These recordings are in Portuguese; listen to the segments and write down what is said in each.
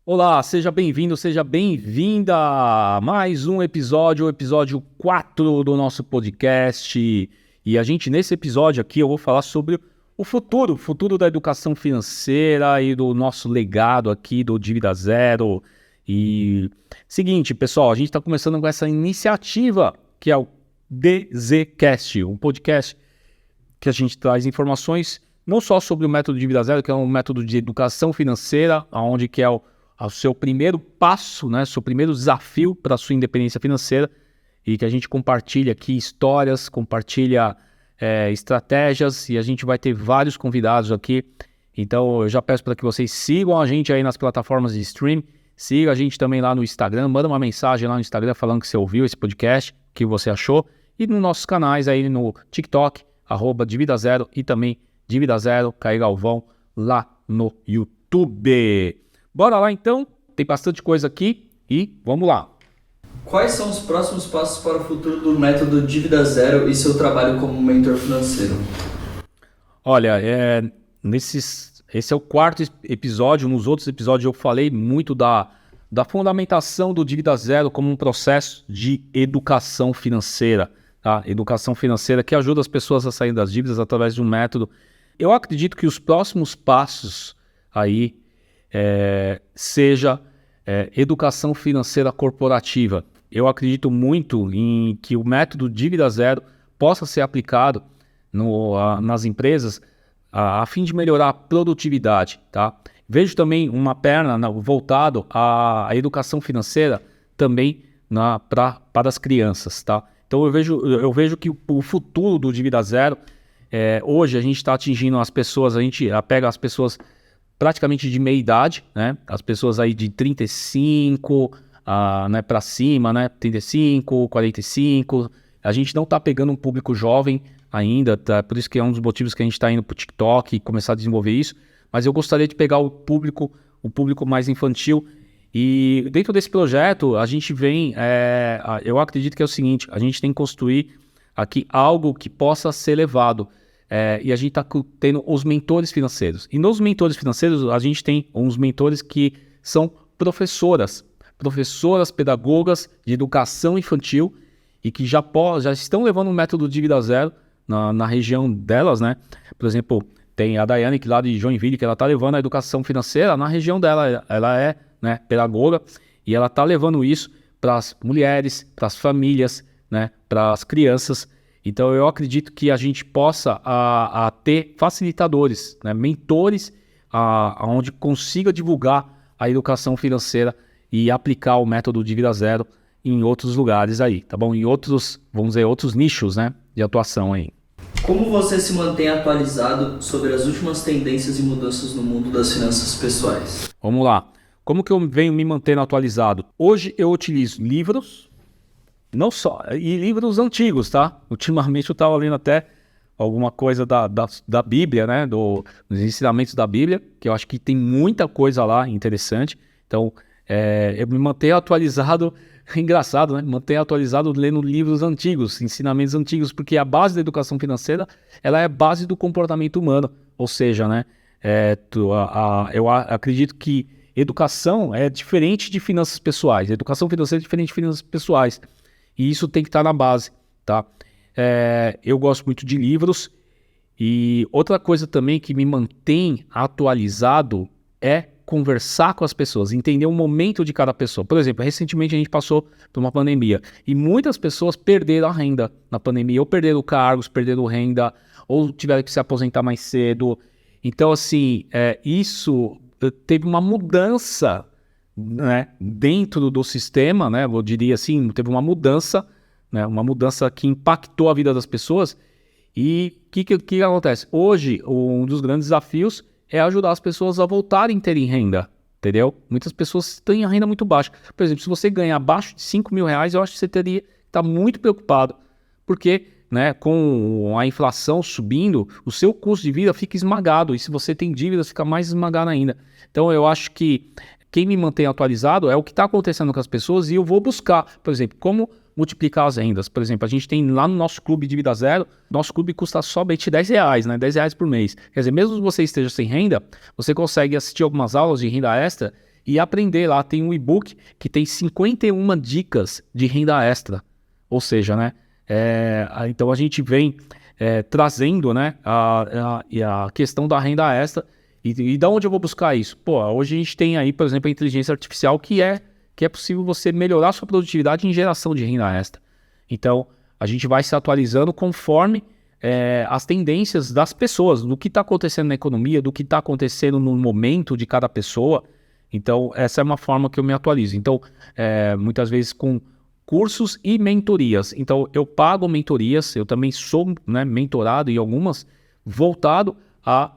Olá, seja bem-vindo, seja bem-vinda a mais um episódio, o episódio 4 do nosso podcast. E nesse episódio aqui, eu vou falar sobre o futuro da educação financeira e do nosso legado aqui do Dívida Zero. E seguinte, pessoal, a gente está começando com essa iniciativa que é o DZCast, um podcast que a gente traz informações não só sobre o método Dívida Zero, que é um método de educação financeira, onde que é o seu primeiro passo, né, seu primeiro desafio para a sua independência financeira, e que a gente compartilha aqui histórias, compartilha estratégias, e a gente vai ter vários convidados aqui. Então eu já peço para que vocês sigam a gente aí nas plataformas de stream, siga a gente também lá no Instagram, manda uma mensagem lá no Instagram falando que você ouviu esse podcast, o que você achou, e nos nossos canais aí no TikTok, @Dívida Zero, e também Dívida Zero, Caio Galvão, lá no YouTube. Bora lá então, tem bastante coisa aqui e vamos lá. Quais são os próximos passos para o futuro do método Dívida Zero e seu trabalho como mentor financeiro? Olha, esse é o quarto episódio. Nos outros episódios eu falei muito da fundamentação do Dívida Zero como um processo de educação financeira. Tá? Educação financeira que ajuda as pessoas a sair das dívidas através de um método. Eu acredito que os próximos passos aí seja educação financeira corporativa. Eu acredito muito em que o método Dívida Zero possa ser aplicado nas empresas a fim de melhorar a produtividade. Tá? Vejo também uma perna voltado à educação financeira também para as crianças. Tá? Então eu vejo que o futuro do Dívida Zero, hoje a gente está atingindo as pessoas, a gente pega as pessoas praticamente de meia idade, né? As pessoas aí de 35 né, para cima, né? 35, 45. A gente não está pegando um público jovem ainda, tá? Por isso que é um dos motivos que a gente está indo para o TikTok e começar a desenvolver isso. Mas eu gostaria de pegar o público mais infantil. E dentro desse projeto, a gente vem... eu acredito que é o seguinte, a gente tem que construir aqui algo que possa ser levado. E a gente está tendo os mentores financeiros. E nos mentores financeiros, a gente tem uns mentores que são professoras pedagogas de educação infantil e que já estão levando o método Dívida Zero na região delas, né? Por exemplo, tem a Daiane, que lá de Joinville, que ela está levando a educação financeira na região dela. Ela é, né, pedagoga e ela está levando isso para as mulheres, para as famílias, né, para as crianças. Então eu acredito que a gente possa ter facilitadores, né, mentores, onde consiga divulgar a educação financeira e aplicar o método Dívida Zero em outros lugares aí, tá bom? Em outros, vamos dizer, outros nichos, né, de atuação aí. Como você se mantém atualizado sobre as últimas tendências e mudanças no mundo das finanças pessoais? Vamos lá. Como que eu venho me mantendo atualizado? Hoje eu utilizo livros, não só, e livros antigos, tá? Ultimamente eu estava lendo até alguma coisa da Bíblia, né? Dos ensinamentos da Bíblia, que eu acho que tem muita coisa lá interessante. Então, eu me mantenho atualizado, é engraçado, né? Mantenho atualizado lendo livros antigos, ensinamentos antigos, porque a base da educação financeira, ela é a base do comportamento humano. Ou seja, né? Eu acredito que educação é diferente de finanças pessoais. Educação financeira é diferente de finanças pessoais. E isso tem que estar na base, tá? Eu gosto muito de livros. E outra coisa também que me mantém atualizado é conversar com as pessoas, entender o momento de cada pessoa. Por exemplo, recentemente a gente passou por uma pandemia e muitas pessoas perderam a renda na pandemia, ou perderam cargos, perderam renda, ou tiveram que se aposentar mais cedo. Então, assim, isso teve uma mudança, né, dentro do sistema, né, eu diria assim, teve uma mudança, né, uma mudança que impactou a vida das pessoas. E o que acontece? Hoje, um dos grandes desafios é ajudar as pessoas a voltarem a terem renda, entendeu? Muitas pessoas têm a renda muito baixa. Por exemplo, se você ganhar abaixo de 5 mil reais, eu acho que você teria que estar muito preocupado, porque, né, com a inflação subindo, o seu custo de vida fica esmagado, e se você tem dívidas, fica mais esmagado ainda. Então, eu acho que quem me mantém atualizado é o que está acontecendo com as pessoas, e eu vou buscar, por exemplo, como multiplicar as rendas. Por exemplo, a gente tem lá no nosso clube Dívida Zero, nosso clube custa somente R$10, né? R$10 por mês. Quer dizer, mesmo que você esteja sem renda, você consegue assistir algumas aulas de renda extra e aprender lá. Tem um e-book que tem 51 dicas de renda extra. Ou seja, né? Então a gente vem trazendo, né, a questão da renda extra. E da onde eu vou buscar isso? Pô, hoje a gente tem aí, por exemplo, a inteligência artificial que é possível você melhorar a sua produtividade em geração de renda extra. Então, a gente vai se atualizando conforme as tendências das pessoas, do que está acontecendo na economia, do que está acontecendo no momento de cada pessoa. Então, essa é uma forma que eu me atualizo. Então, muitas vezes com cursos e mentorias. Então, eu pago mentorias, eu também sou, né, mentorado em algumas, voltado a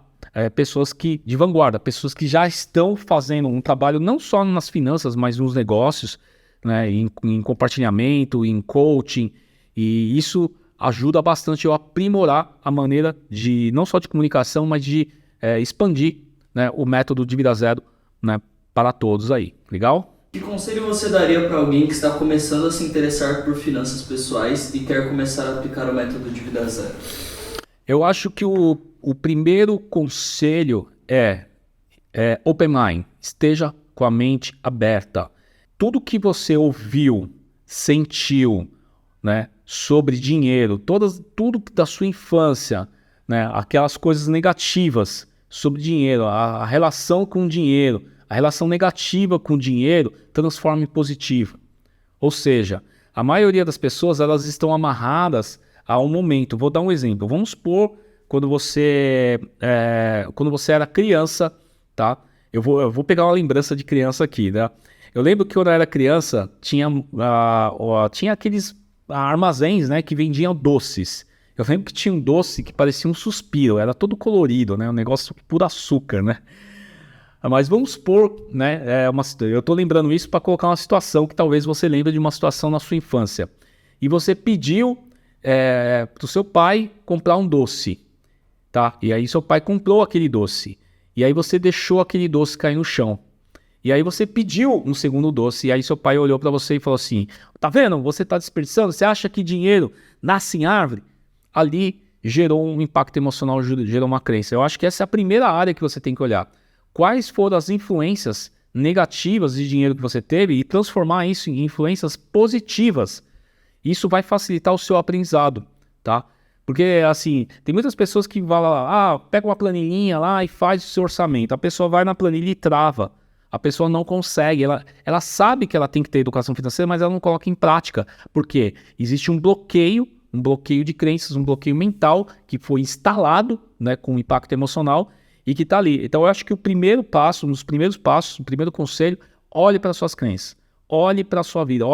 pessoas de vanguarda, pessoas que já estão fazendo um trabalho não só nas finanças, mas nos negócios, né, em compartilhamento, em coaching, e isso ajuda bastante eu a aprimorar a maneira de, não só de comunicação, mas de expandir, né, o método de vida zero, né, para todos aí. Legal? Que conselho você daria para alguém que está começando a se interessar por finanças pessoais e quer começar a aplicar o método de vida zero? Eu acho que o primeiro conselho é open mind, esteja com a mente aberta. Tudo que você ouviu, sentiu, né, sobre dinheiro, tudo da sua infância, né, aquelas coisas negativas sobre dinheiro, a relação com o dinheiro, a relação negativa com o dinheiro, transforma em positiva. Ou seja, a maioria das pessoas elas estão amarradas a um momento. Vou dar um exemplo. Vamos supor quando você era criança, tá? Eu vou pegar uma lembrança de criança aqui, né? Eu lembro que quando eu era criança tinha aqueles armazéns, né, que vendiam doces. Eu lembro que tinha um doce que parecia um suspiro, era todo colorido, né? Um negócio puro açúcar, né? Mas vamos supor, né? Eu estou lembrando isso para colocar uma situação que talvez você lembre de uma situação na sua infância. E você pediu para o seu pai comprar um doce, tá? E aí seu pai comprou aquele doce. E aí você deixou aquele doce cair no chão. E aí você pediu um segundo doce. E aí seu pai olhou para você e falou assim: tá vendo? Você está desperdiçando? Você acha que dinheiro nasce em árvore? Ali gerou um impacto emocional, gerou uma crença. Eu acho que essa é a primeira área que você tem que olhar. Quais foram as influências negativas de dinheiro que você teve e transformar isso em influências positivas. Isso vai facilitar o seu aprendizado, tá? Porque, assim, tem muitas pessoas que vão lá, pega uma planilhinha lá e faz o seu orçamento. A pessoa vai na planilha e trava. A pessoa não consegue. Ela sabe que ela tem que ter educação financeira, mas ela não coloca em prática. Por quê? Existe um bloqueio de crenças, um bloqueio mental que foi instalado, né, com impacto emocional, e que está ali. Então eu acho que o primeiro passo, o primeiro conselho, olhe para suas crenças, olhe para a sua vida,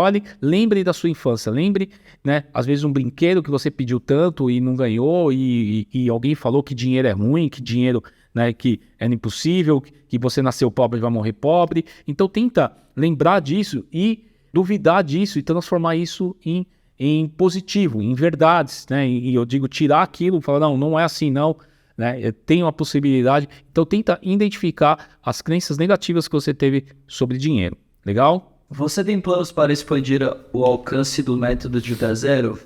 lembre da sua infância, lembre, né, às vezes um brinquedo que você pediu tanto e não ganhou, e alguém falou que dinheiro é ruim, que dinheiro, né, que é impossível, que você nasceu pobre e vai morrer pobre. Então tenta lembrar disso e duvidar disso e transformar isso em positivo, em verdades, né? E eu digo tirar aquilo, falar não é assim não, né? Tem uma possibilidade. Então tenta identificar as crenças negativas que você teve sobre dinheiro. Legal? Você tem planos para expandir o alcance do método de vida zero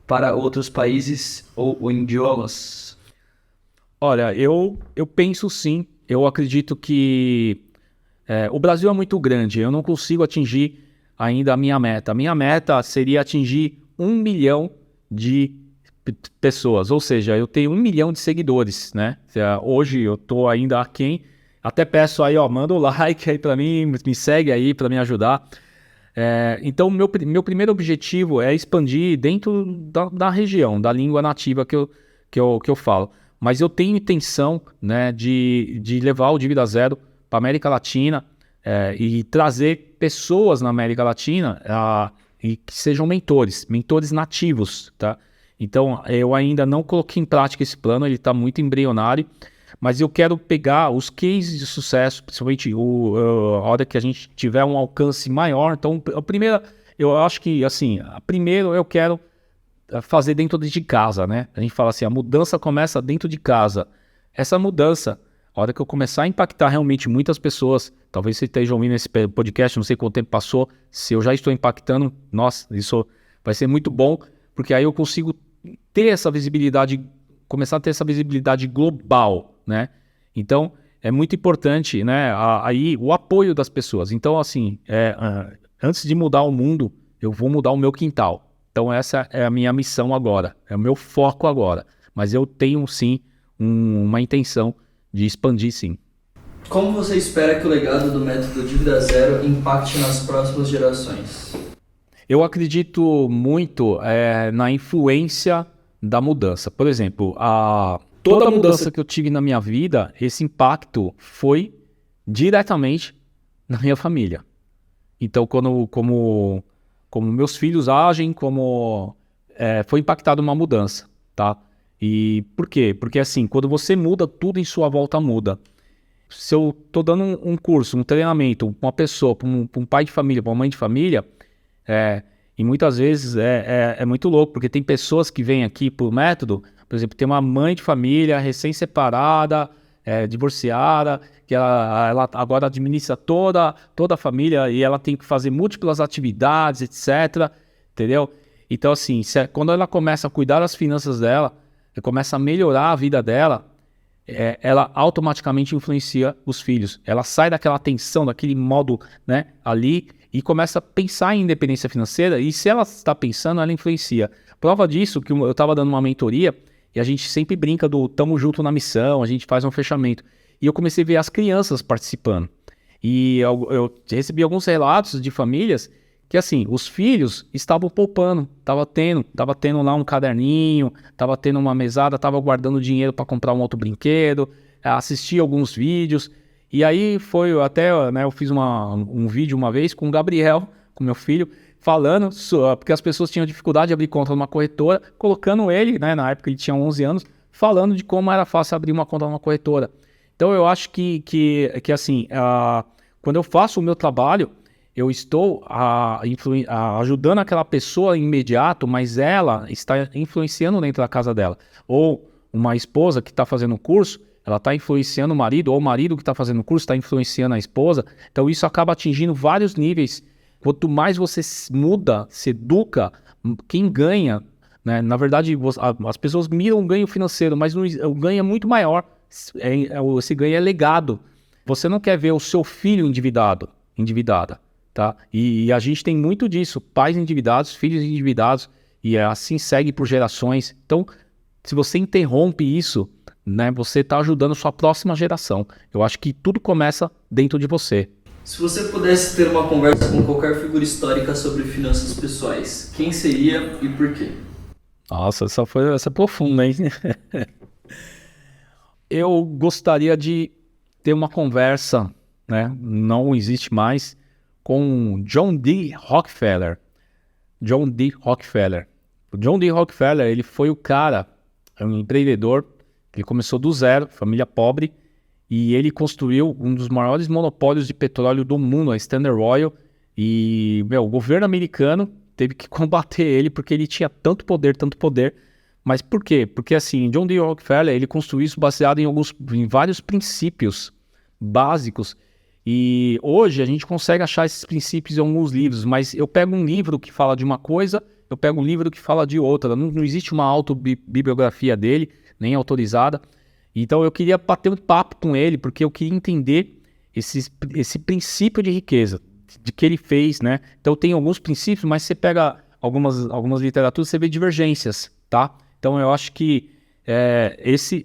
para outros países ou idiomas? Olha, eu penso sim. Eu acredito que o Brasil é muito grande. Eu não consigo atingir ainda a minha meta. A minha meta seria atingir 1 milhão de pessoas. Ou seja, eu tenho 1 milhão de seguidores, né? Hoje eu estou ainda aquém. Até peço aí, manda o like aí para mim, me segue aí para me ajudar. Então, meu primeiro objetivo é expandir dentro da região, da língua nativa que eu falo. Mas eu tenho intenção, né, de levar o Dívida Zero para a América Latina e trazer pessoas na América Latina e que sejam mentores nativos, tá? Então, eu ainda não coloquei em prática esse plano, ele está muito embrionário, mas eu quero pegar os cases de sucesso, principalmente a hora que a gente tiver um alcance maior. Então, eu acho que, assim, primeiro eu quero fazer dentro de casa, né? A gente fala assim, a mudança começa dentro de casa. Essa mudança, a hora que eu começar a impactar realmente muitas pessoas, talvez você esteja ouvindo esse podcast, não sei quanto tempo passou, se eu já estou impactando, nossa, isso vai ser muito bom, porque aí eu consigo ter essa visibilidade, começar a ter essa visibilidade global, né? Então, é muito importante, né, aí o apoio das pessoas. Então, assim, antes de mudar o mundo, eu vou mudar o meu quintal. Então, essa é a minha missão agora, é o meu foco agora. Mas eu tenho, sim, uma intenção de expandir, sim. Como você espera que o legado do método Dívida Zero impacte nas próximas gerações? Eu acredito muito na influência da mudança. Por exemplo, toda a mudança que eu tive na minha vida, esse impacto foi diretamente na minha família. Então, como meus filhos agem, foi impactado uma mudança, tá? E por quê? Porque assim, quando você muda, tudo em sua volta muda. Se eu estou dando um curso, um treinamento para uma pessoa, para um pai de família, para uma mãe de família, e muitas vezes é muito louco, porque tem pessoas que vêm aqui por método, por exemplo, tem uma mãe de família recém-separada, divorciada, que ela agora administra toda a família e ela tem que fazer múltiplas atividades, etc. Entendeu? Então, assim, quando ela começa a cuidar das finanças dela, começa a melhorar a vida dela, ela automaticamente influencia os filhos. Ela sai daquela tensão, daquele modo, né, ali e começa a pensar em independência financeira. E se ela está pensando, ela influencia. Prova disso que eu estava dando uma mentoria e a gente sempre brinca do tamo junto na missão, a gente faz um fechamento. E eu comecei a ver as crianças participando. E eu recebi alguns relatos de famílias que, assim, os filhos estavam poupando, tava tendo lá um caderninho, tava tendo uma mesada, tava guardando dinheiro para comprar um outro brinquedo, assisti alguns vídeos, e aí foi até, né, eu fiz um vídeo uma vez com o Gabriel, com meu filho, falando, porque as pessoas tinham dificuldade de abrir conta numa corretora, colocando ele, né, na época ele tinha 11 anos, falando de como era fácil abrir uma conta numa corretora. Então eu acho que assim, quando eu faço o meu trabalho, eu estou ajudando aquela pessoa imediato, mas ela está influenciando dentro da casa dela. Ou uma esposa que está fazendo um curso, ela está influenciando o marido, ou o marido que está fazendo o curso está influenciando a esposa. Então isso acaba atingindo vários níveis. Quanto mais você se educa, quem ganha, né? Na verdade, as pessoas miram um ganho financeiro, mas o ganho é muito maior. Esse ganho é legado. Você não quer ver o seu filho endividada. Tá? E a gente tem muito disso, pais endividados, filhos endividados, e assim segue por gerações. Então, se você interrompe isso, né, você está ajudando a sua próxima geração. Eu acho que tudo começa dentro de você. Se você pudesse ter uma conversa com qualquer figura histórica sobre finanças pessoais, quem seria e por quê? Nossa, essa é profunda, hein? Eu gostaria de ter uma conversa, né? Não existe mais, com John D. Rockefeller. John D. Rockefeller. O John D. Rockefeller, ele foi o cara, um empreendedor, ele começou do zero, família pobre, e ele construiu um dos maiores monopólios de petróleo do mundo, a Standard Oil, e o governo americano teve que combater ele porque ele tinha tanto poder. Mas por quê? Porque assim, John D. Rockefeller, ele construiu isso baseado em vários princípios básicos. E hoje a gente consegue achar esses princípios em alguns livros, mas eu pego um livro que fala de uma coisa, eu pego um livro que fala de outra. Não existe uma autobiografia dele, nem autorizada. Então eu queria bater um papo com ele, porque eu queria entender esse princípio de riqueza, de que ele fez, né? Então tem alguns princípios, mas você pega algumas literaturas, você vê divergências, tá? Então eu acho que esse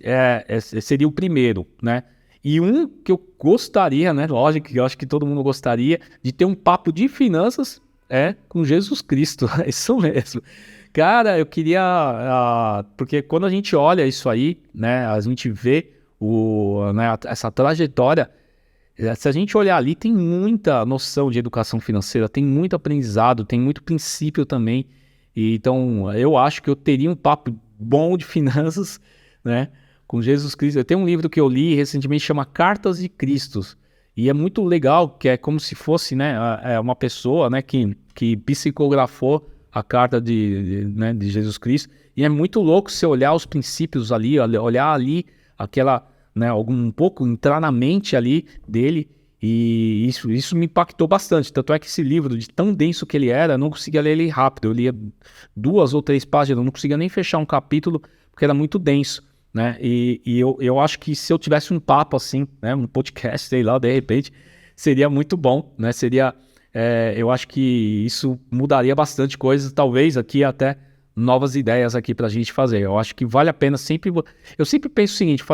seria o primeiro, né? E um que eu gostaria, né? Lógico que eu acho que todo mundo gostaria de ter um papo de finanças com Jesus Cristo. Isso mesmo. Cara, eu queria... porque quando a gente olha isso aí, né? A gente vê essa trajetória. Se a gente olhar ali, tem muita noção de educação financeira, tem muito aprendizado, tem muito princípio também. E, então, eu acho que eu teria um papo bom de finanças, né? Com Jesus Cristo. Eu tenho um livro que eu li recentemente, chama Cartas de Cristo, e é muito legal, que é como se fosse, né, uma pessoa, né, que psicografou a carta de Jesus Cristo, e é muito louco você olhar os princípios ali, olhar ali aquela, né, um pouco, entrar na mente ali dele, e isso me impactou bastante. Tanto é que esse livro, de tão denso que ele era, eu não conseguia ler ele rápido, eu lia 2 ou 3 páginas, eu não conseguia nem fechar um capítulo, porque era muito denso. né? E eu acho que se eu tivesse um papo assim, né? Um podcast, sei lá, de repente, seria muito bom, né? Eu acho que isso mudaria bastante coisas, talvez aqui até novas ideias aqui pra gente fazer. Eu acho que vale a pena sempre... Eu sempre penso o seguinte,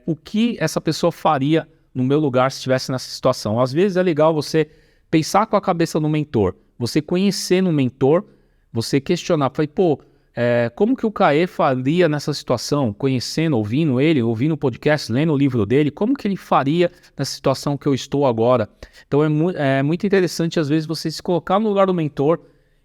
o que essa pessoa faria no meu lugar se estivesse nessa situação? Às vezes é legal você pensar com a cabeça no mentor, você conhecer no mentor, você questionar, como que o Caê faria nessa situação? Conhecendo, ouvindo ele, ouvindo o podcast, lendo o livro dele, como que ele faria nessa situação que eu estou agora? Então é muito interessante, às vezes, você se colocar no lugar do mentor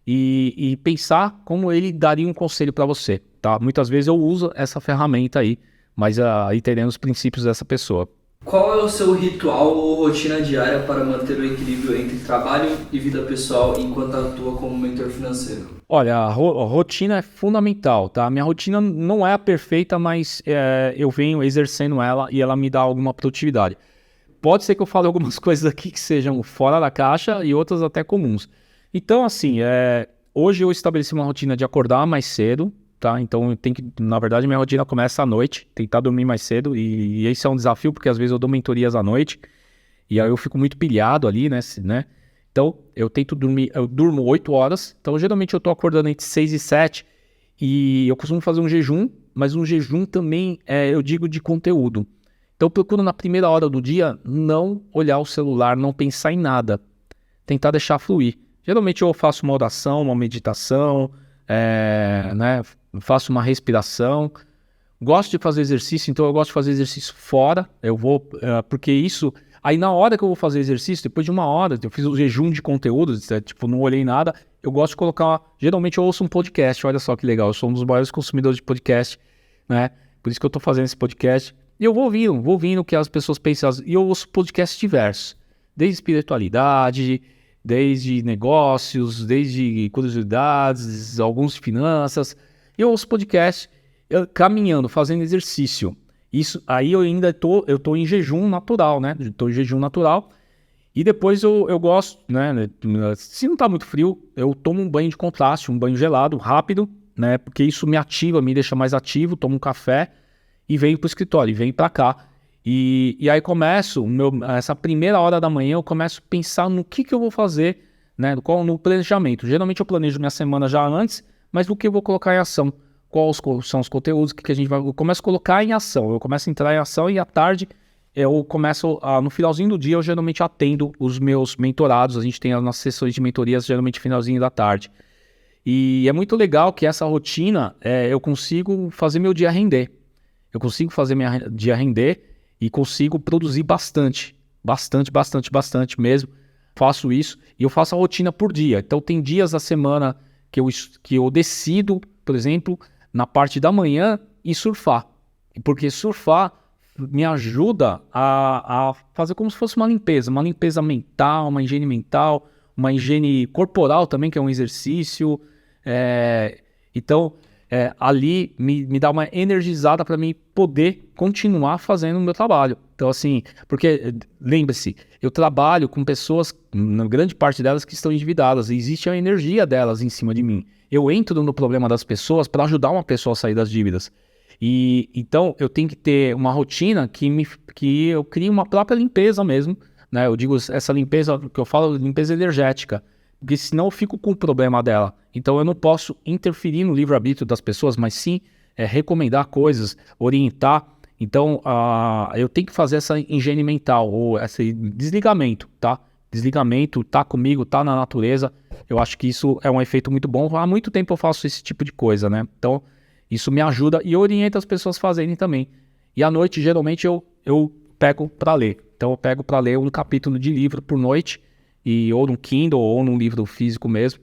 e pensar como ele daria um conselho para você, tá? Muitas vezes eu uso essa ferramenta aí, mas aí teremos os princípios dessa pessoa. Qual é o seu ritual ou rotina diária para manter o equilíbrio entre trabalho e vida pessoal enquanto atua como mentor financeiro? Olha, a rotina é fundamental, tá? Minha rotina não é a perfeita, mas eu venho exercendo ela e ela me dá alguma produtividade. Pode ser que eu fale algumas coisas aqui que sejam fora da caixa e outras até comuns. Então, assim, hoje eu estabeleci uma rotina de acordar mais cedo, tá? Então, na verdade, minha rotina começa à noite, tentar dormir mais cedo, e esse é um desafio, porque às vezes eu dou mentorias à noite, e aí eu fico muito pilhado ali, né? Então, eu durmo 8 horas, então geralmente eu tô acordando entre 6 e 7, e eu costumo fazer um jejum, mas um jejum também, eu digo, de conteúdo. Então, eu procuro na primeira hora do dia não olhar o celular, não pensar em nada, tentar deixar fluir. Geralmente eu faço uma oração, uma meditação, né? Faço uma respiração. Gosto de fazer exercício, então eu gosto de fazer exercício fora. Eu vou, porque isso... Aí na hora que eu vou fazer exercício, depois de uma hora, eu fiz o jejum de conteúdo, não olhei nada, eu gosto de colocar... Geralmente eu ouço um podcast, olha só que legal, eu sou um dos maiores consumidores de podcast, né? Por isso que eu tô fazendo esse podcast. E eu vou ouvindo o que as pessoas pensam, e eu ouço podcasts diversos, desde espiritualidade, desde negócios, desde curiosidades, alguns de finanças. Eu ouço podcast caminhando, fazendo exercício. Isso aí eu ainda tô em jejum natural, né? Estou em jejum natural. E depois eu gosto, né? Se não tá muito frio, eu tomo um banho de contraste, um banho gelado, rápido, né? Porque isso me ativa, me deixa mais ativo, tomo um café e venho pro escritório, venho para cá. E aí começo, essa primeira hora da manhã, eu começo a pensar no que eu vou fazer, né? No planejamento. Geralmente eu planejo minha semana já antes, mas no que eu vou colocar em ação. Quais são os conteúdos que a gente vai... Eu começo a colocar em ação, eu começo a entrar em ação e à tarde eu começo, no finalzinho do dia eu geralmente atendo os meus mentorados, a gente tem as nossas sessões de mentorias geralmente no finalzinho da tarde. E é muito legal que essa rotina, eu consigo fazer meu dia render. Eu consigo fazer meu dia render e consigo produzir bastante mesmo. Faço isso e eu faço a rotina por dia. Então tem dias da semana que eu decido, por exemplo, na parte da manhã e surfar. Porque surfar me ajuda a fazer como se fosse uma limpeza mental, uma higiene corporal também, que é um exercício. Então, ali me dá uma energizada para mim poder continuar fazendo o meu trabalho. Então, assim, porque, lembre-se, eu trabalho com pessoas, na grande parte delas, que estão endividadas, e existe a energia delas em cima de mim. Eu entro no problema das pessoas para ajudar uma pessoa a sair das dívidas. E então, eu tenho que ter uma rotina que eu crie uma própria limpeza mesmo, né? Eu digo essa limpeza, que eu falo, limpeza energética, porque senão eu fico com o problema dela. Então eu não posso interferir no livre-arbítrio das pessoas, mas sim recomendar coisas, orientar. Então eu tenho que fazer essa higiene mental, ou esse desligamento, tá? Desligamento, tá comigo, tá na natureza. Eu acho que isso é um efeito muito bom. Há muito tempo eu faço esse tipo de coisa, né? Então isso me ajuda e orienta as pessoas a fazerem também. E à noite, geralmente, eu pego para ler. Então eu pego para ler um capítulo de livro por noite, ou num Kindle, ou num livro físico mesmo,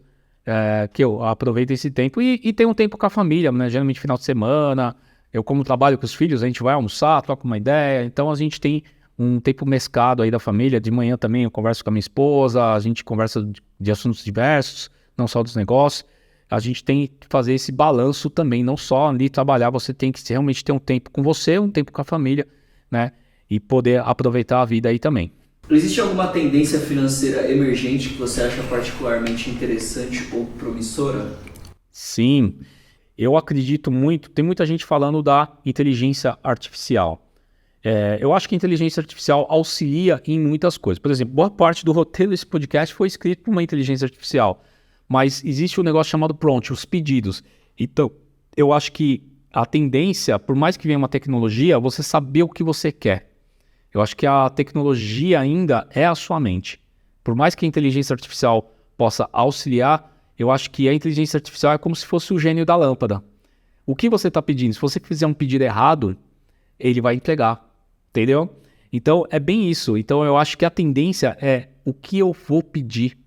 que eu aproveito esse tempo e tenho um tempo com a família, né? Geralmente final de semana, eu como trabalho com os filhos, a gente vai almoçar, troca uma ideia, então a gente tem um tempo mesclado aí da família. De manhã também eu converso com a minha esposa, a gente conversa de assuntos diversos, não só dos negócios. A gente tem que fazer esse balanço também, não só ali trabalhar, você tem que realmente ter um tempo com você, um tempo com a família, né? E poder aproveitar a vida aí também. Existe alguma tendência financeira emergente que você acha particularmente interessante ou promissora? Sim, eu acredito muito, tem muita gente falando da inteligência artificial. Eu acho que a inteligência artificial auxilia em muitas coisas. Por exemplo, boa parte do roteiro desse podcast foi escrito por uma inteligência artificial, mas existe um negócio chamado prompt, os pedidos. Então, eu acho que a tendência, por mais que venha uma tecnologia, você saber o que você quer. Eu acho que a tecnologia ainda é a sua mente. Por mais que a inteligência artificial possa auxiliar, eu acho que a inteligência artificial é como se fosse o gênio da lâmpada. O que você está pedindo? Se você fizer um pedido errado, ele vai entregar. Entendeu? Então, é bem isso. Então, eu acho que a tendência é o que eu vou pedir,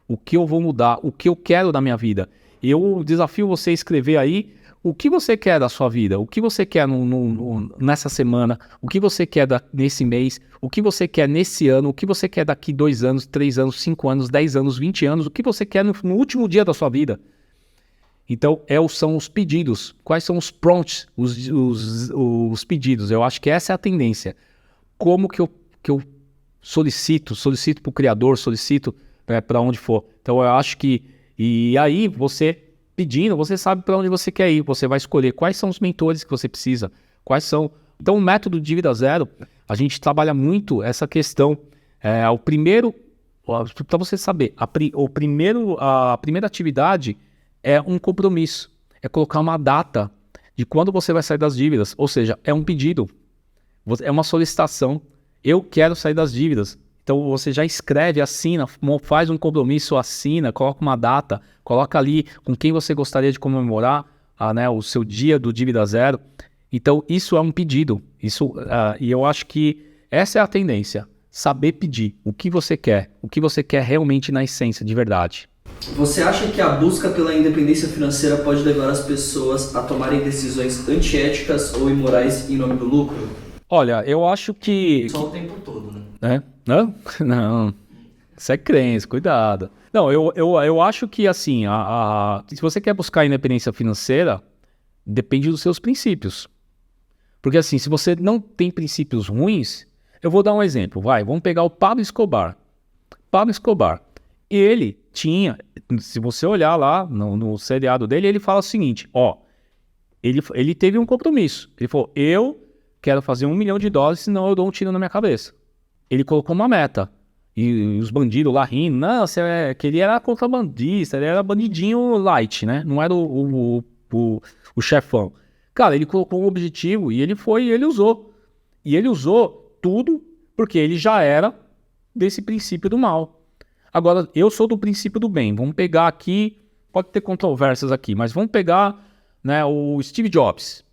o que eu vou mudar, o que eu quero da minha vida. Eu desafio você a escrever aí o que você quer da sua vida, o que você quer nessa semana, o que você quer nesse mês, o que você quer nesse ano, o que você quer daqui 2 anos, 3 anos, 5 anos, 10 anos, 20 anos, o que você quer no último dia da sua vida. Então, são os pedidos. Quais são os prompts, os pedidos? Eu acho que essa é a tendência. Como que eu solicito para o criador, solicito para onde for. Então, eu acho que... E aí, você pedindo, você sabe para onde você quer ir. Você vai escolher quais são os mentores que você precisa. Quais são... Então, o método Dívida Zero, a gente trabalha muito essa questão. O primeiro... Para você saber, a primeira atividade... é um compromisso, é colocar uma data de quando você vai sair das dívidas, ou seja, é um pedido, é uma solicitação, eu quero sair das dívidas. Então você já escreve, assina, faz um compromisso, assina, coloca uma data, coloca ali com quem você gostaria de comemorar o seu dia do Dívida Zero. Então isso é um pedido, e eu acho que essa é a tendência, saber pedir o que você quer realmente na essência, de verdade. Você acha que a busca pela independência financeira pode levar as pessoas a tomarem decisões antiéticas ou imorais em nome do lucro? Olha, eu acho que... Só o tempo todo, né? Não? Não. Isso é crença, cuidado. Não, eu acho que, assim, se você quer buscar a independência financeira, depende dos seus princípios. Porque, assim, se você não tem princípios ruins... Eu vou dar um exemplo, vamos pegar o Pablo Escobar. Pablo Escobar. Ele tinha, se você olhar lá no seriado dele, ele fala o seguinte, ele teve um compromisso. Ele falou, eu quero fazer $1 milhão, senão eu dou um tiro na minha cabeça. Ele colocou uma meta. E os bandidos lá rindo, não, que ele era contrabandista, ele era bandidinho light, né? Não era o chefão. Cara, ele colocou um objetivo e ele foi e ele usou. E ele usou tudo porque ele já era desse princípio do mal. Agora, eu sou do princípio do bem. Vamos pegar aqui, pode ter controvérsias aqui, mas vamos pegar o Steve Jobs.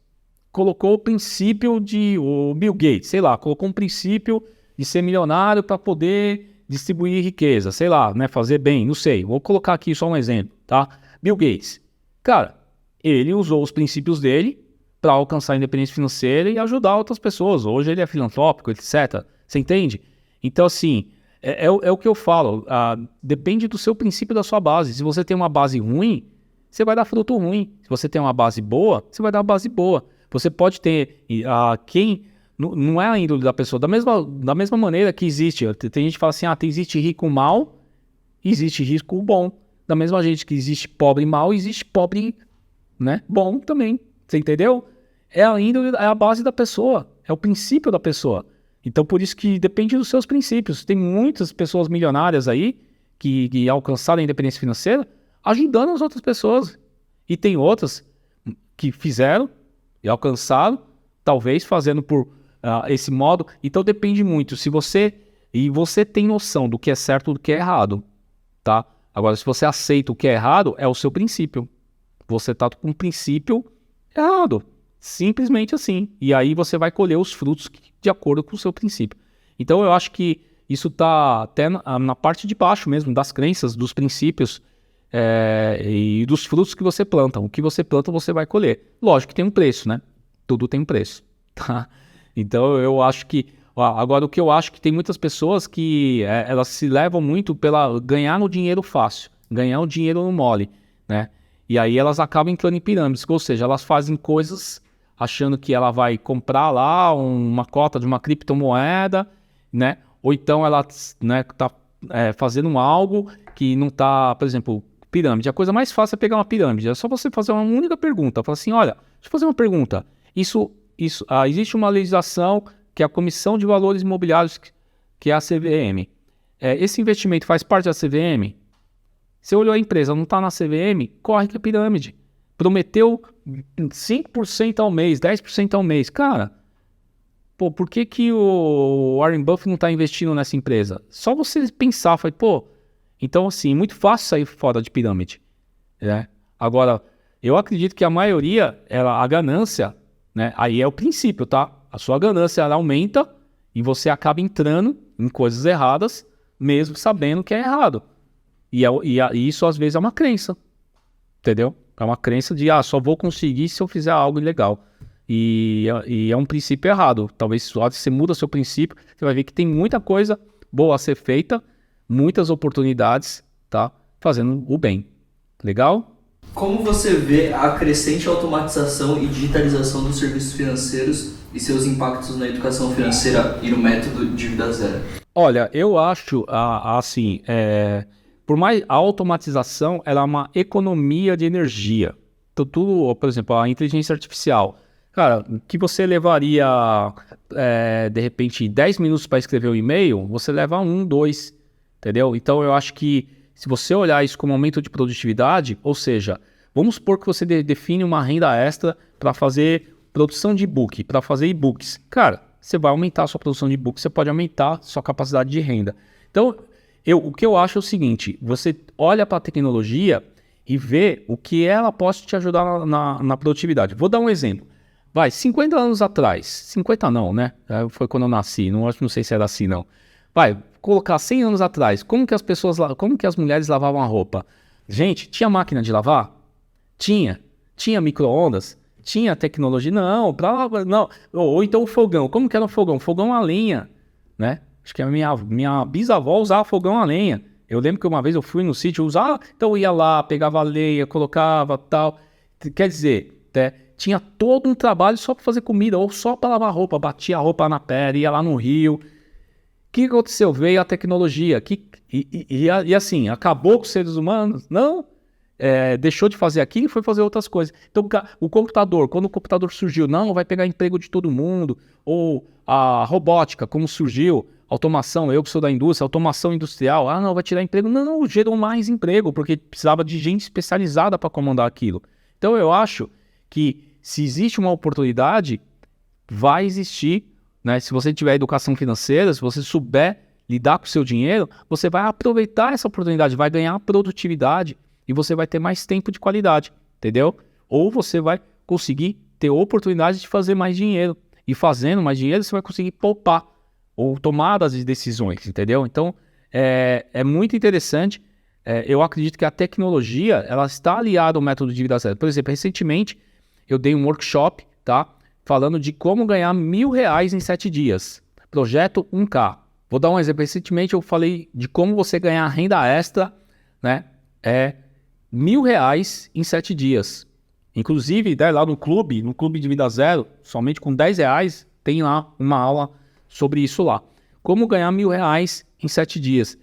Colocou o princípio o Bill Gates, sei lá, colocou um princípio de ser milionário para poder distribuir riqueza, sei lá, fazer bem, não sei. Vou colocar aqui só um exemplo, tá? Bill Gates. Cara, ele usou os princípios dele para alcançar a independência financeira e ajudar outras pessoas. Hoje ele é filantrópico, etc. Você entende? Então, assim... É o que eu falo, depende do seu princípio, da sua base. Se você tem uma base ruim, você vai dar fruto ruim. Se você tem uma base boa, você vai dar base boa. Você pode ter não é a índole da pessoa. Da mesma maneira que existe, tem gente que fala assim, existe rico mal, existe rico bom. Da mesma gente que existe pobre mal, existe pobre bom também. Você entendeu? É a índole, é a base da pessoa, é o princípio da pessoa. Então, por isso que depende dos seus princípios. Tem muitas pessoas milionárias aí que alcançaram a independência financeira ajudando as outras pessoas. E tem outras que fizeram e alcançaram, talvez fazendo por esse modo. Então, depende muito. Você tem noção do que é certo e do que é errado, tá? Agora, se você aceita o que é errado, é o seu princípio. Você está com um princípio errado. Simplesmente assim. E aí você vai colher os frutos de acordo com o seu princípio. Então eu acho que isso está até na parte de baixo mesmo, das crenças, dos princípios e dos frutos que você planta. O que você planta, você vai colher. Lógico que tem um preço, né? Tudo tem um preço. Tá? Então eu acho que... Agora, o que eu acho que tem muitas pessoas que elas se levam muito pela ganhar no dinheiro fácil, ganhar o dinheiro no mole, né? E aí elas acabam entrando em pirâmides, ou seja, elas fazem coisas achando que ela vai comprar lá uma cota de uma criptomoeda, Ou então ela tá fazendo algo que não está, por exemplo, pirâmide. A coisa mais fácil é pegar uma pirâmide. É só você fazer uma única pergunta. Fala assim, olha, deixa eu fazer uma pergunta. Existe uma legislação que é a Comissão de Valores Imobiliários, que é a CVM. Esse investimento faz parte da CVM? Você olhou a empresa, não está na CVM? Corre que é pirâmide. Prometeu 5% ao mês, 10% ao mês. Cara, pô, por que o Warren Buffett não está investindo nessa empresa? Só você pensar, então assim, muito fácil sair fora de pirâmide, né? Agora, eu acredito que a maioria, a ganância, né? Aí é o princípio, tá? A sua ganância, ela aumenta e você acaba entrando em coisas erradas, mesmo sabendo que é errado. E isso às vezes é uma crença, entendeu? É uma crença de, só vou conseguir se eu fizer algo ilegal. E é um princípio errado. Talvez se você muda seu princípio, você vai ver que tem muita coisa boa a ser feita, muitas oportunidades, tá? Fazendo o bem. Legal? Como você vê a crescente automatização e digitalização dos serviços financeiros e seus impactos na educação financeira e no método Dívida Zero? Olha, eu acho, assim, por mais a automatização, ela é uma economia de energia. Então, tudo, por exemplo, a inteligência artificial. Cara, que você levaria, de repente, 10 minutos para escrever um e-mail, você leva 1, 2, entendeu? Então, eu acho que se você olhar isso como aumento de produtividade, ou seja, vamos supor que você define uma renda extra para fazer produção de e-book, para fazer e-books. Cara, você vai aumentar a sua produção de e-books, você pode aumentar a sua capacidade de renda. Então, o que eu acho é o seguinte, você olha para a tecnologia e vê o que ela pode te ajudar na produtividade. Vou dar um exemplo. 50 anos atrás, 50 não, né? Foi quando eu nasci, não sei se era assim não. Colocar 100 anos atrás, como que as mulheres lavavam a roupa? Gente, tinha máquina de lavar? Tinha micro-ondas? Tinha tecnologia? Não. Ou então o fogão, como que era o fogão? Fogão a lenha, né? Acho que a minha bisavó usava fogão a lenha. Eu lembro que uma vez eu fui no sítio usar, então eu ia lá, pegava a lenha, colocava tal. Quer dizer, tinha todo um trabalho só para fazer comida ou só para lavar roupa, batia a roupa na pele, ia lá no rio. O que aconteceu? Veio a tecnologia. E assim, acabou com os seres humanos? Não. Deixou de fazer aquilo e foi fazer outras coisas. Então, o computador, quando o computador surgiu, não, vai pegar emprego de todo mundo. Ou a robótica, como surgiu, automação, eu que sou da indústria, automação industrial, não, vai tirar emprego. Não, gerou mais emprego, porque precisava de gente especializada para comandar aquilo. Então, eu acho que se existe uma oportunidade, vai existir, né? Se você tiver educação financeira, se você souber lidar com o seu dinheiro, você vai aproveitar essa oportunidade, vai ganhar produtividade e você vai ter mais tempo de qualidade, entendeu? Ou você vai conseguir ter oportunidade de fazer mais dinheiro. E fazendo mais dinheiro, você vai conseguir poupar ou tomar as decisões, entendeu? Então, é muito interessante. Eu acredito que a tecnologia, ela está aliada ao método de Dívida Zero. Por exemplo, recentemente, eu dei um workshop, tá? Falando de como ganhar R$1.000 em 7 dias. Projeto 1K. Vou dar um exemplo. Recentemente, eu falei de como você ganhar renda extra, né? R$1.000 em 7 dias. Inclusive, lá no clube Dívida Zero, somente com R$10, tem lá uma aula sobre isso lá. Como ganhar R$1.000 em 7 dias.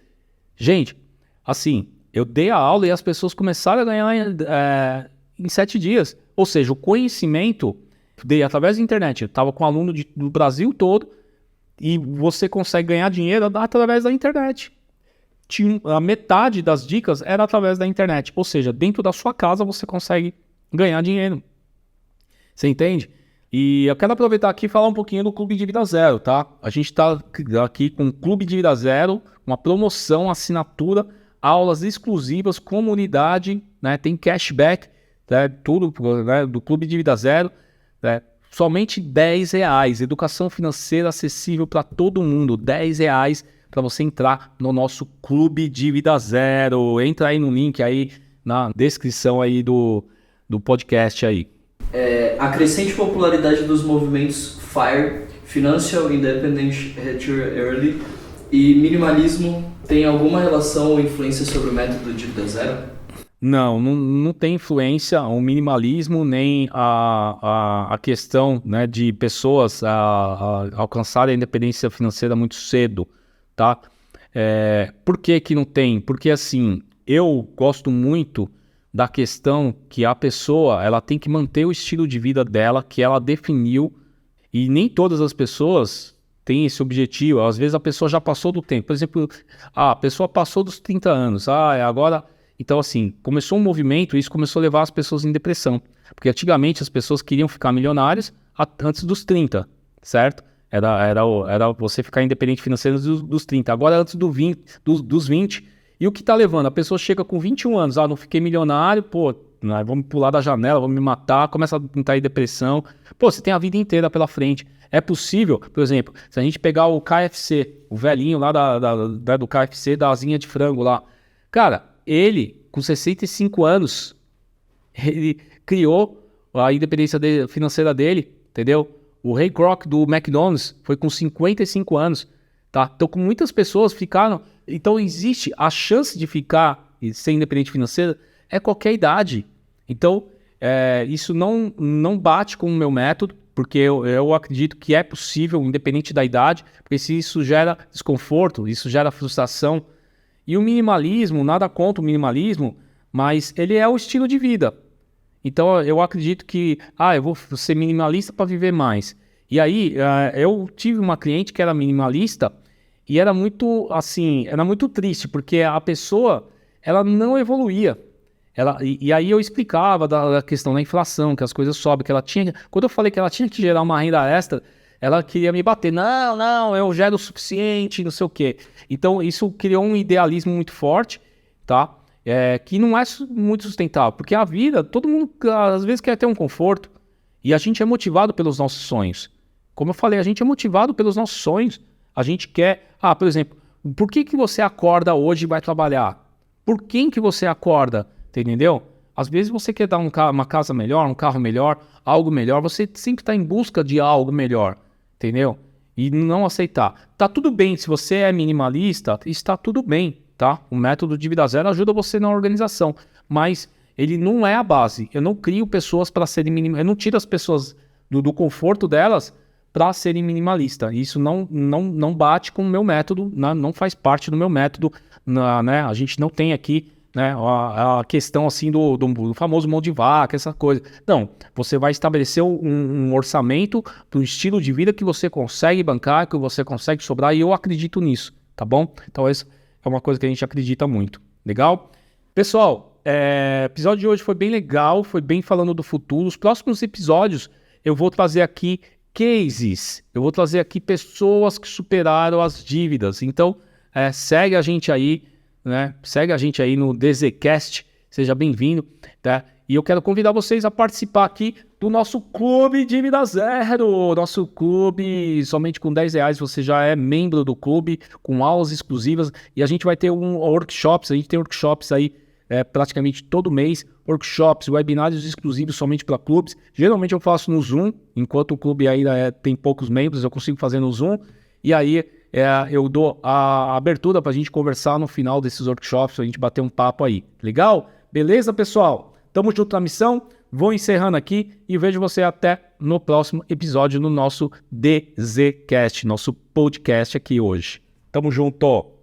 Gente, assim, eu dei a aula e as pessoas começaram a ganhar em 7 dias. Ou seja, o conhecimento dei através da internet. Eu estava com aluno do Brasil todo e você consegue ganhar dinheiro através da internet. A metade das dicas era através da internet. Ou seja, dentro da sua casa você consegue ganhar dinheiro. Você entende? E eu quero aproveitar aqui e falar um pouquinho do Clube Dívida Zero, tá? A gente está aqui com o Clube Dívida Zero, uma promoção, assinatura, aulas exclusivas, comunidade, né? Tem cashback, né? Tudo, né? Do Clube Dívida Zero, né? Somente R$10. Educação financeira acessível para todo mundo. R$10 para você entrar no nosso Clube Dívida Zero. Entra aí no link aí na descrição aí do podcast aí. A crescente popularidade dos movimentos FIRE, Financial Independence Retire Early, e minimalismo tem alguma relação ou influência sobre o método Dívida Zero? Não tem influência o minimalismo nem a questão, né, de pessoas alcançarem a independência financeira muito cedo, tá? Por que não tem? Porque assim, eu gosto muito da questão que a pessoa ela tem que manter o estilo de vida dela, que ela definiu, e nem todas as pessoas têm esse objetivo. Às vezes a pessoa já passou do tempo. Por exemplo, a pessoa passou dos 30 anos. Agora... Então, assim, começou um movimento e isso começou a levar as pessoas em depressão. Porque antigamente as pessoas queriam ficar milionárias antes dos 30, certo? Era você ficar independente financeiro dos 30. Agora antes dos 20. E o que tá levando? A pessoa chega com 21 anos, não fiquei milionário, pô, vamos pular da janela, vamos me matar, começa a entrar em depressão. Pô, você tem a vida inteira pela frente. É possível, por exemplo, se a gente pegar o KFC, o velhinho lá do KFC, da asinha de frango lá. Cara, ele, com 65 anos, ele criou a independência financeira dele, entendeu? O Ray Kroc do McDonald's foi com 55 anos, tá? Então, com muitas pessoas ficaram... Então, existe a chance de ficar e ser independente financeira é qualquer idade. Então, isso não bate com o meu método, porque eu acredito que é possível, independente da idade, porque se isso gera desconforto, isso gera frustração. E o minimalismo, nada contra o minimalismo, mas ele é o estilo de vida. Então, eu acredito que, eu vou ser minimalista para viver mais. E aí, eu tive uma cliente que era minimalista e era muito, assim, era muito triste, porque a pessoa, ela não evoluía. E aí eu explicava da questão da inflação, que as coisas sobem, que ela tinha... Quando eu falei que ela tinha que gerar uma renda extra, ela queria me bater. Não, eu gero o suficiente, não sei o quê. Então, isso criou um idealismo muito forte, tá? Que não é muito sustentável, porque a vida, todo mundo às vezes quer ter um conforto e a gente é motivado pelos nossos sonhos. Como eu falei, a gente é motivado pelos nossos sonhos. A gente quer... por exemplo, por que você acorda hoje e vai trabalhar? Por quem que você acorda? Entendeu? Às vezes você quer dar uma casa melhor, um carro melhor, algo melhor. Você sempre está em busca de algo melhor, entendeu? E não aceitar. Tá tudo bem, se você é minimalista, está tudo bem, tá? O método de vida zero ajuda você na organização, mas ele não é a base. Eu não crio pessoas para serem minimalistas. Eu não tiro as pessoas do conforto delas para serem minimalistas. Isso não bate com o meu método, não faz parte do meu método. Né? A gente não tem aqui, né, a questão assim do famoso mão de vaca, essa coisa. Não, você vai estabelecer um orçamento do estilo de vida que você consegue bancar, que você consegue sobrar, e eu acredito nisso, tá bom? Então essa é uma coisa que a gente acredita muito. Legal? Pessoal, o episódio de hoje foi bem legal, foi bem falando do futuro. Os próximos episódios eu vou trazer aqui cases, eu vou trazer aqui pessoas que superaram as dívidas. Então, segue a gente aí, né? Segue a gente aí no DZCast, seja bem-vindo, tá? E eu quero convidar vocês a participar aqui do nosso Clube Dívida Zero. Nosso clube, somente com R$10 você já é membro do clube, com aulas exclusivas. E a gente vai ter workshops, a gente tem workshops aí praticamente todo mês. Workshops, webinários exclusivos somente para clubes. Geralmente eu faço no Zoom, enquanto o clube ainda tem poucos membros, eu consigo fazer no Zoom. E aí eu dou a abertura para a gente conversar no final desses workshops, para a gente bater um papo aí. Legal? Beleza, pessoal? Tamo junto na missão. Vou encerrando aqui e vejo você até no próximo episódio no nosso DZCast, nosso podcast aqui hoje. Tamo junto!